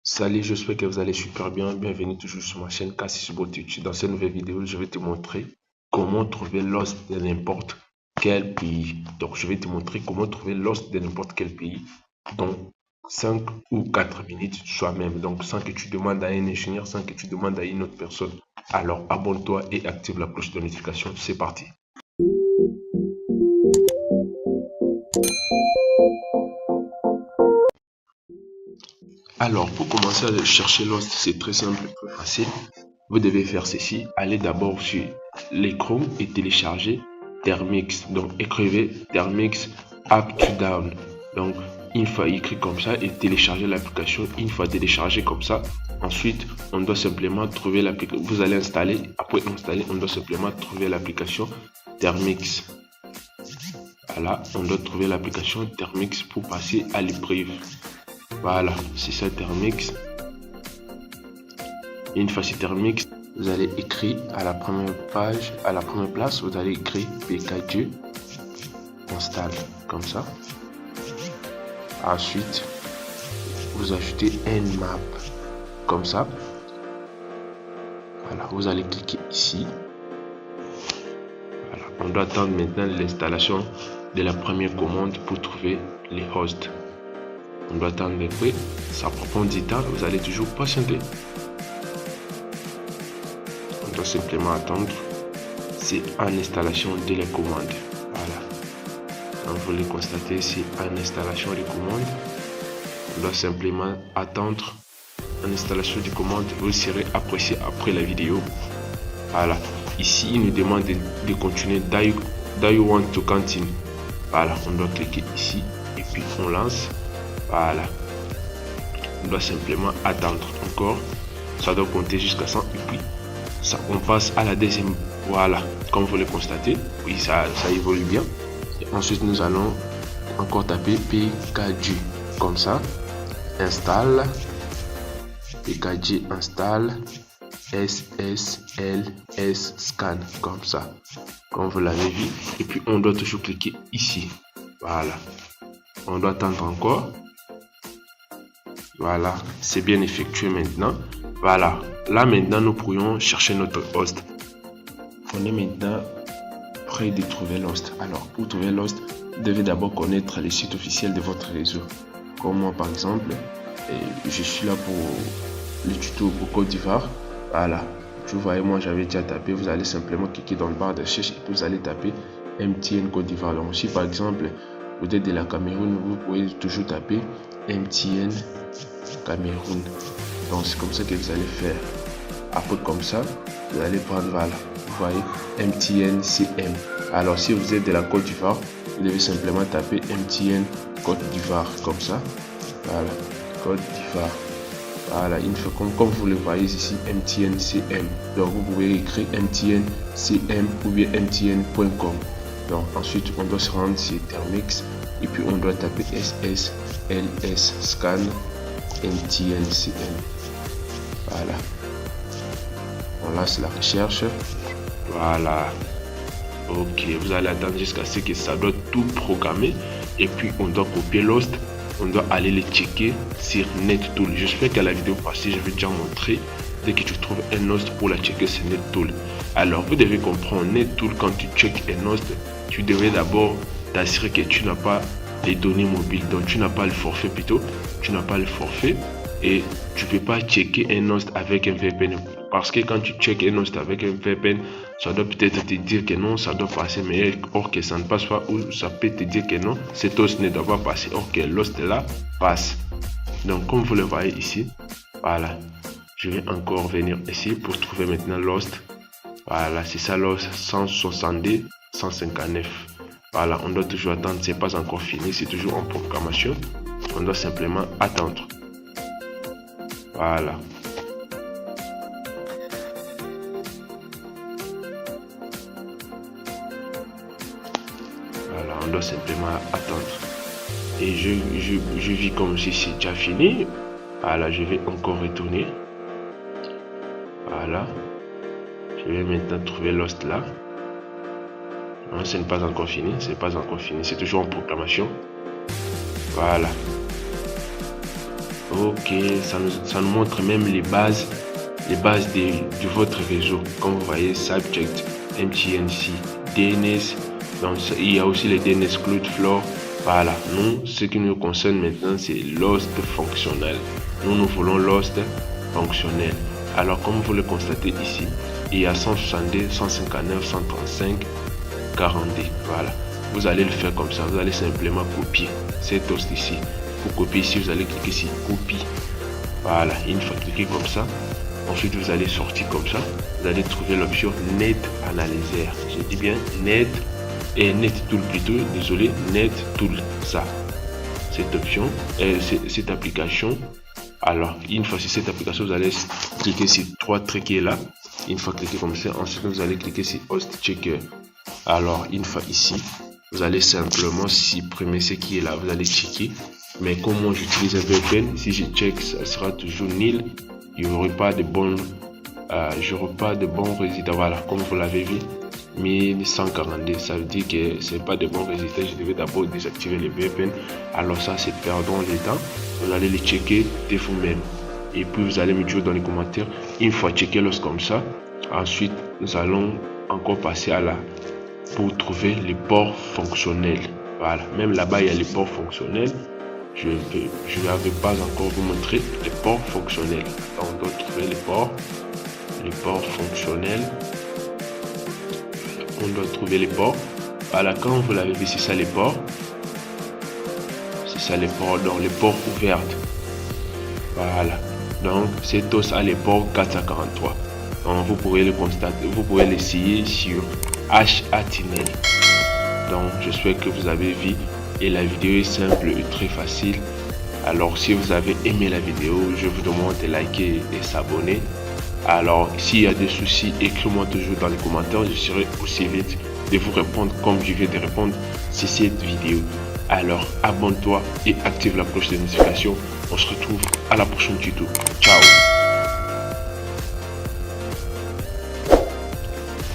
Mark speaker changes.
Speaker 1: Salut, j'espère que vous allez super bien. Bienvenue toujours sur ma chaîne Cassis. Dans cette nouvelle vidéo, je vais te montrer comment trouver l'os de n'importe quel pays. Donc, je vais te montrer comment trouver l'os de n'importe quel pays dans 5 ou 4 minutes soi-même. Donc, sans que tu demandes à un ingénieur, sans que tu demandes à une autre personne. Alors, abonne-toi et active la cloche de notification. C'est parti. Alors, pour commencer à chercher l'os, c'est très simple, très facile. Vous devez faire ceci. Allez d'abord sur l'écran et télécharger Termix. Donc, écrivez Termix Up to Down. Donc, une fois écrit comme ça et télécharger l'application. Une fois téléchargé comme ça, ensuite, on doit simplement trouver l'application. Vous allez installer. Après installer, on doit simplement trouver l'application Termix. Voilà, on doit trouver l'application Termix pour passer à l'épreuve. Voilà, c'est ça Termix. Une fois sur Termix, vous allez écrire à la première page, à la première place, vous allez écrire PKG install comme ça. Ensuite, vous ajoutez un map comme ça. Voilà, vous allez cliquer ici. Voilà, on doit attendre maintenant l'installation de la première commande pour trouver les hosts. On doit attendre après, ça prend du temps, vous allez toujours patienter. On doit simplement attendre, c'est en installation de la commande. Voilà, comme vous le constatez, c'est en installation de commande. On doit simplement attendre en installation de commande. Vous serez apprécié après la vidéo. Voilà, ici il nous demande de continuer. Do you want to continue? Voilà, on doit cliquer ici et puis on lance. Voilà, on doit simplement attendre encore, ça doit compter jusqu'à 100 et puis ça, on passe à la deuxième. Voilà, comme vous le constatez, oui, ça évolue bien. Et ensuite nous allons encore taper PKG comme ça, install PKG install SSLS scan comme ça, comme vous l'avez vu. Et puis on doit toujours cliquer ici. Voilà, on doit attendre encore. Voilà, c'est bien effectué maintenant. Voilà, là maintenant nous pourrions chercher notre host. On est maintenant prêt de trouver l'host. Alors pour trouver l'host, vous devez d'abord connaître les sites officiels de votre réseau. Comme moi par exemple, je suis là pour le tuto pour Côte d'Ivoire. Voilà, vous voyez, moi j'avais déjà tapé. Vous allez simplement cliquer dans le barre de recherche et vous allez taper MTN Côte d'Ivoire. Donc si par exemple vous êtes de la Cameroun, vous pouvez toujours taper MTN Cameroun. Donc c'est comme ça que vous allez faire. Après comme ça, vous allez prendre, voilà, vous voyez, MTN CM. Alors si vous êtes de la Côte d'Ivoire, vous devez simplement taper MTN Côte d'Ivoire comme ça. Voilà, Côte d'Ivoire. Voilà, une fois comme vous le voyez ici, MTN CM. Donc vous pouvez écrire MTN CM ou bien MTN.com. Donc ensuite on doit se rendre sur Termix et puis on doit taper SSLS scan MTN CM. Voilà, on lance la recherche. Voilà, ok, vous allez attendre jusqu'à ce que ça doit tout programmer et puis on doit copier l'host. On doit aller le checker sur NetTool. J'espère qu'à la vidéo passée je vais déjà montrer dès que tu trouves un host pour la checker sur NetTool. Alors vous devez comprendre, NetTool, quand tu checkes un host, tu devrais d'abord t'assurer que tu n'as pas les données mobiles, donc tu n'as pas le forfait plutôt, tu n'as pas le forfait et tu peux pas checker un host avec un VPN, parce que quand tu checkes un host avec un VPN, ça doit peut-être te dire que non, ça doit passer, mais or que ça ne passe pas, ou ça peut te dire que non, cet host ne doit pas passer, or que l'host là passe. Donc comme vous le voyez ici, voilà, je vais encore venir ici pour trouver maintenant l'host. Voilà, c'est ça l'host 162 159. Voilà, on doit toujours attendre, c'est pas encore fini, c'est toujours en programmation. On doit simplement attendre. Voilà. Voilà, on doit simplement attendre. Et je vis comme si c'est déjà fini. Voilà, je vais encore retourner. Voilà. Je vais maintenant trouver l'host là. Non, ce n'est pas encore fini, c'est pas encore fini, c'est toujours en proclamation. Voilà. Ok, ça nous montre même les bases de votre réseau. Comme vous voyez, Subject, MTNC, DNS. Donc, il y a aussi les DNS Cloudflare. Voilà, nous, ce qui nous concerne maintenant, c'est l'host fonctionnel. Nous voulons l'host fonctionnel. Alors, comme vous le constatez ici, il y a 162, 159, 135, 42. Voilà, vous allez le faire comme ça. Vous allez simplement copier cet host ici. Pour copier ici, vous allez cliquer sur copie. Voilà, une fois cliqué comme ça, ensuite vous allez sortir comme ça. Vous allez trouver l'option Net Analyzer. Je dis bien Net et Net Tool plutôt. Désolé, Net Tool. Ça, cette option, cette application. Alors, une fois sur cette application, vous allez cliquer sur trois traits qui est là. Une fois cliqué comme ça, ensuite vous allez cliquer sur Host Checker. Alors, une fois ici, vous allez simplement supprimer ce qui est là. Vous allez checker. Mais comme moi j'utilise un VPN, si je check, ça sera toujours nil. Il n'y aurait pas de bons résultats. Voilà, comme vous l'avez vu, 1142. Ça veut dire que c'est pas de bons résultats. Je devais d'abord désactiver les VPN. Alors ça, c'est perdant le temps. Vous allez les checker de vous-même. Et puis vous allez me dire dans les commentaires. Une fois checké l'os comme ça, ensuite nous allons encore passer à la pour trouver les ports fonctionnels. Voilà, même là-bas il y a les ports fonctionnels. Je n'avais pas encore vous montrer les ports fonctionnels. Donc, on doit trouver les ports fonctionnels. On doit trouver les ports. Voilà, quand vous l'avez vu, c'est ça les ports. C'est ça les ports, donc les ports ouverts. Voilà. Donc, cet os a les ports 443. Donc, vous pourrez le constater, vous pouvez l'essayer sur HATNL. Donc, j'espère que vous avez vu. Et la vidéo est simple et très facile. Alors si vous avez aimé la vidéo, je vous demande de liker et s'abonner. Alors s'il y a des soucis, écrivez-moi toujours dans les commentaires. Je serai aussi vite de vous répondre comme je vais de répondre sur cette vidéo. Alors abonne-toi et active la cloche de notification. On se retrouve à la prochaine tuto. Ciao.